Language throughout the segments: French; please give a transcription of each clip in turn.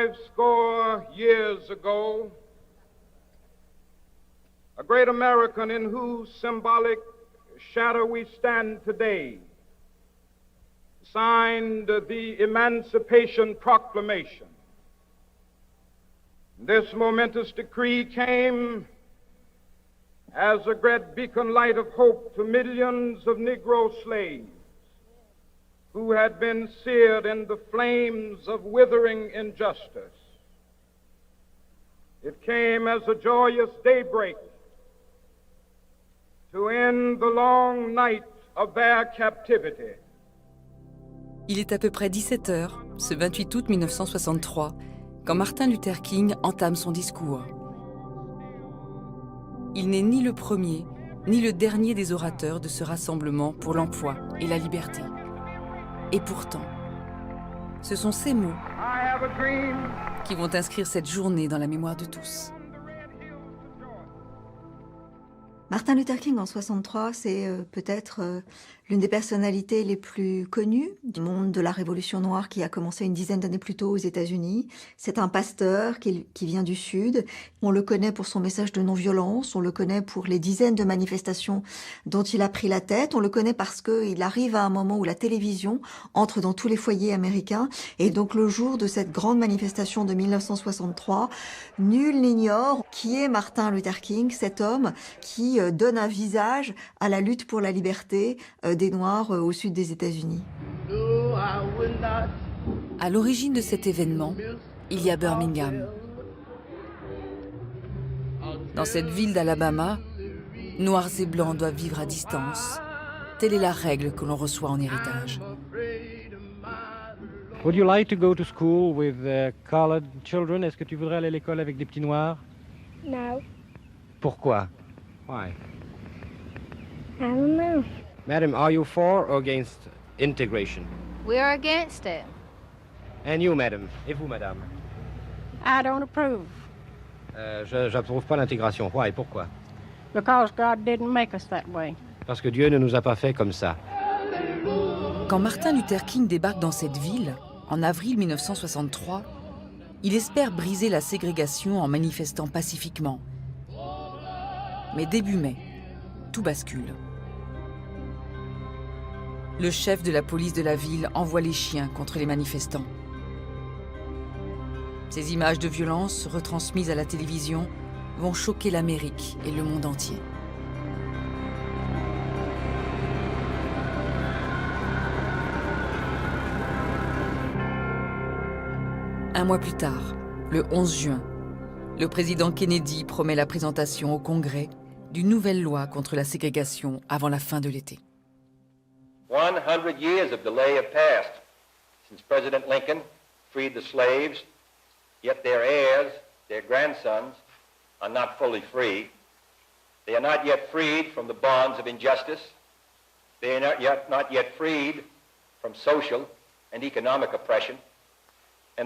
50 years ago, a great American in whose symbolic shadow we stand today signed the Emancipation Proclamation. This momentous decree came as a great beacon light of hope to millions of Negro slaves who had been seared in the flames of withering injustice. It came as a joyous daybreak to end the long night of their captivity. Il est à peu près 17 heures, ce 28 août 1963, quand Martin Luther King entame son discours. Il n'est ni le premier, ni le dernier des orateurs de ce rassemblement pour l'emploi et la liberté. Et pourtant, ce sont ces mots qui vont inscrire cette journée dans la mémoire de tous. Martin Luther King en 63, c'est peut-être l'une des personnalités les plus connues du monde de la Révolution noire qui a commencé une dizaine d'années plus tôt aux États-Unis. C'est un pasteur qui vient du Sud. On le connaît pour son message de non-violence, on le connaît pour les dizaines de manifestations dont il a pris la tête, on le connaît parce qu'il arrive à un moment où la télévision entre dans tous les foyers américains. Et donc le jour de cette grande manifestation de 1963, nul n'ignore qui est Martin Luther King, cet homme qui donne un visage à la lutte pour la liberté des Noirs au sud des États-Unis. À l'origine de cet événement, il y a Birmingham. Dans cette ville d'Alabama, noirs et blancs doivent vivre à distance. Telle est la règle que l'on reçoit en héritage. Would you like to go to school with colored children? Est-ce que tu voudrais aller à l'école avec des petits noirs? No, Pourquoi? Why? I don't know. Madam, are you for or against integration? We're against it. And you, madam? Et vous, madame? I don't approve, J'approuve pas l'intégration. Why? Pourquoi? because God didn't make us that way. Parce que Dieu ne nous a pas fait comme ça. Quand Martin Luther King débarque dans cette ville, en avril 1963, il espère briser la ségrégation en manifestant pacifiquement. Mais début mai, tout bascule. Le chef de la police de la ville envoie les chiens contre les manifestants. Ces images de violence retransmises à la télévision vont choquer l'Amérique et le monde entier. Un mois plus tard, le 11 juin, le président Kennedy promet la présentation au Congrès d'une nouvelle loi contre la ségrégation avant la fin de l'été. 100 years of delay have passed since President Lincoln freed the slaves, yet their heirs, their grandsons, are not fully free. They are not yet freed from the bonds of injustice. They are not yet freed from social and economic oppression.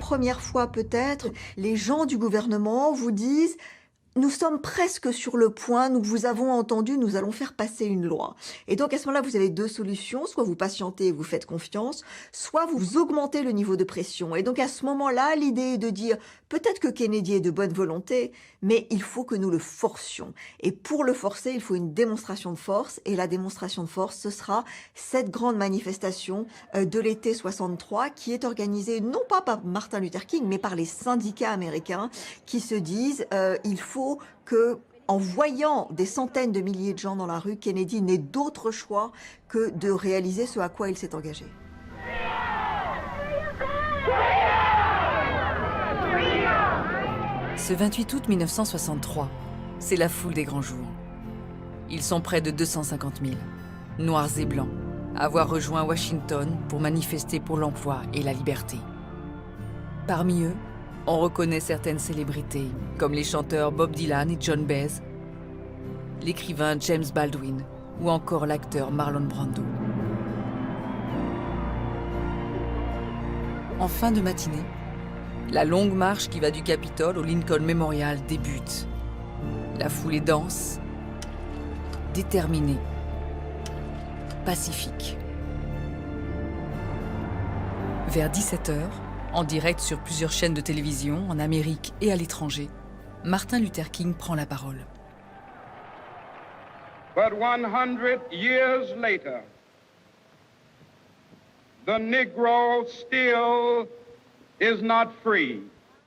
Première fois peut-être, les gens du gouvernement vous disent « Nous sommes presque sur le point, nous vous avons entendu, nous allons faire passer une loi. » Et donc à ce moment-là, vous avez deux solutions, soit vous patientez et vous faites confiance, soit vous augmentez le niveau de pression. Et donc à ce moment-là, l'idée est de dire peut-être que Kennedy est de bonne volonté, mais il faut que nous le forcions. Et pour le forcer, il faut une démonstration de force. Et la démonstration de force, ce sera cette grande manifestation de l'été 63 qui est organisée non pas par Martin Luther King, mais par les syndicats américains qui se disent il faut que, en voyant des centaines de milliers de gens dans la rue, Kennedy n'ait d'autre choix que de réaliser ce à quoi il s'est engagé. Ce 28 août 1963, c'est la foule des grands jours. Ils sont près de 250 000, noirs et blancs, à avoir rejoint Washington pour manifester pour l'emploi et la liberté. Parmi eux, on reconnaît certaines célébrités, comme les chanteurs Bob Dylan et John Baez, l'écrivain James Baldwin ou encore l'acteur Marlon Brando. En fin de matinée, la longue marche qui va du Capitole au Lincoln Memorial débute. La foule est dense, déterminée, pacifique. Vers 17 h, En direct sur plusieurs chaînes de télévision, en Amérique et à l'étranger, Martin Luther King prend la parole. But 100 years later, the Negro still is not free.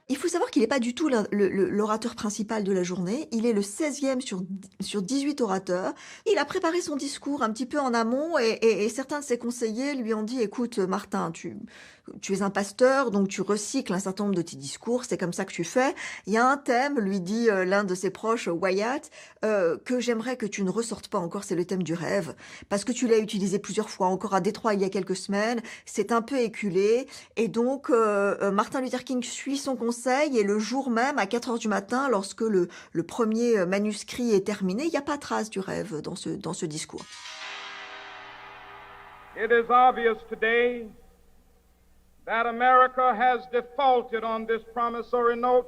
Il faut savoir qu'il n'est pas du tout l'orateur principal de la journée. Il est le 16e sur 18 orateurs. Il a préparé son discours un petit peu en amont et certains de ses conseillers lui ont dit « Écoute, Martin, tu es un pasteur, donc tu recycles un certain nombre de tes discours, c'est comme ça que tu fais. Il y a un thème, lui dit l'un de ses proches, Wyatt, que j'aimerais que tu ne ressortes pas encore, c'est le thème du rêve, parce que tu l'as utilisé plusieurs fois, encore à Détroit il y a quelques semaines, c'est un peu éculé. Et donc, Martin Luther King suit son conseil et le jour même, à 4 heures du matin, lorsque le premier manuscrit est terminé, il n'y a pas trace du rêve dans ce discours. It is obvious today that America has defaulted on this promissory note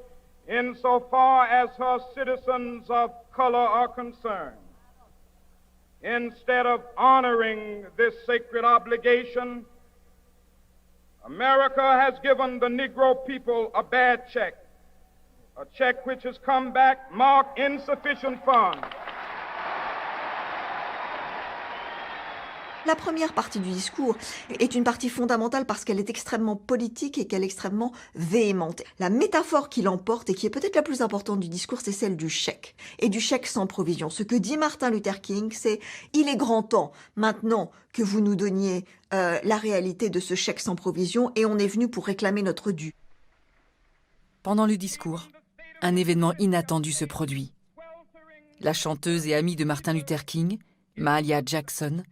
insofar as her citizens of color are concerned. Instead of honoring this sacred obligation, America has given the Negro people a bad check, a check which has come back marked insufficient funds. La première partie du discours est une partie fondamentale parce qu'elle est extrêmement politique et qu'elle est extrêmement véhémente. La métaphore qui l'emporte et qui est peut-être la plus importante du discours, c'est celle du chèque et du chèque sans provision. Ce que dit Martin Luther King, c'est « Il est grand temps maintenant que vous nous donniez la réalité de ce chèque sans provision et on est venu pour réclamer notre dû. » Pendant le discours, un événement inattendu se produit. La chanteuse et amie de Martin Luther King, Mahalia Jackson,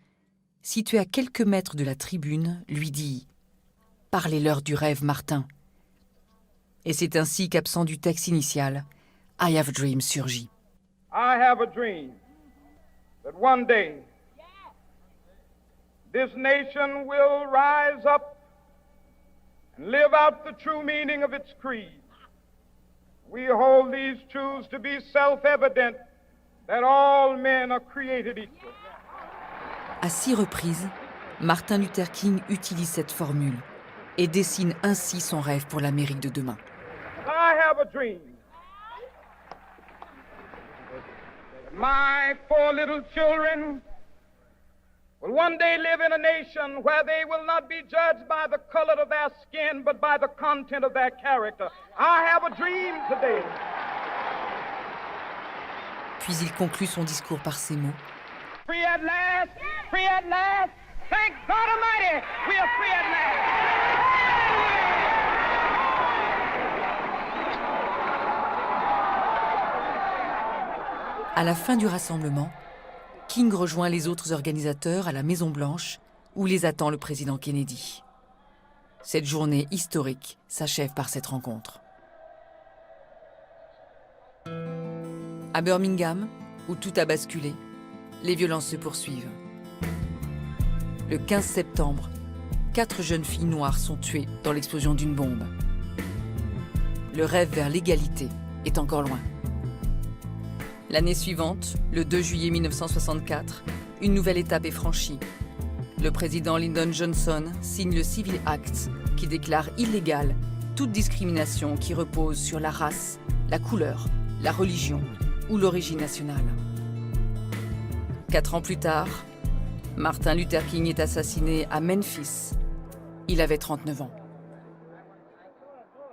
située à quelques mètres de la tribune, lui dit « Parlez-leur du rêve, Martin ». Et c'est ainsi qu'absent du texte initial, « I have a dream » surgit. I have a dream that one day this nation will rise up and live out the true meaning of its creed. We hold these truths to be self-evident that all men are created equal. À 6 reprises, Martin Luther King utilise cette formule et dessine ainsi son rêve pour l'Amérique de demain. I have a dream. My 4 little children will one day live in a nation where they will not be judged by the color of their skin, but by the content of their character. I have a dream today. Puis il conclut son discours par ces mots. Free at last, free at last. Thank God Almighty, we are free at last. À la fin du rassemblement, King rejoint les autres organisateurs à la Maison-Blanche, où les attend le président Kennedy. Cette journée historique s'achève par cette rencontre. À Birmingham, où tout a basculé, les violences se poursuivent. Le 15 septembre, 4 jeunes filles noires sont tuées dans l'explosion d'une bombe. Le rêve vers l'égalité est encore loin. L'année suivante, le 2 juillet 1964, une nouvelle étape est franchie. Le président Lyndon Johnson signe le Civil Act qui déclare illégale toute discrimination qui repose sur la race, la couleur, la religion ou l'origine nationale. 4 ans plus tard, Martin Luther King est assassiné à Memphis. Il avait 39 ans.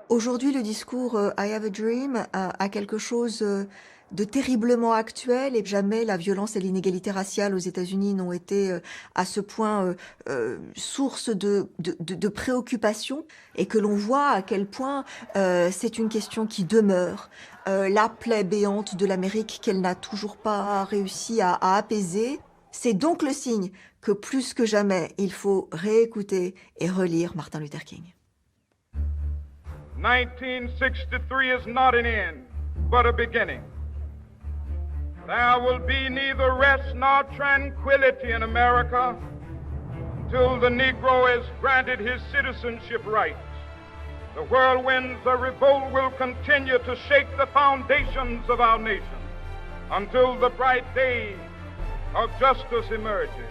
Aujourd'hui, le discours I have a dream a quelque chose de terriblement actuel et jamais la violence et l'inégalité raciale aux États-Unis n'ont été à ce point source de préoccupation et que l'on voit à quel point c'est une question qui demeure la plaie béante de l'Amérique qu'elle n'a toujours pas réussi à apaiser. C'est donc le signe que plus que jamais, il faut réécouter et relire Martin Luther King. 1963 is not an end, but a beginning. There will be neither rest nor tranquility in America till the Negro is granted his citizenship rights. The whirlwinds of revolt will continue to shake the foundations of our nation until the bright day of justice emerges.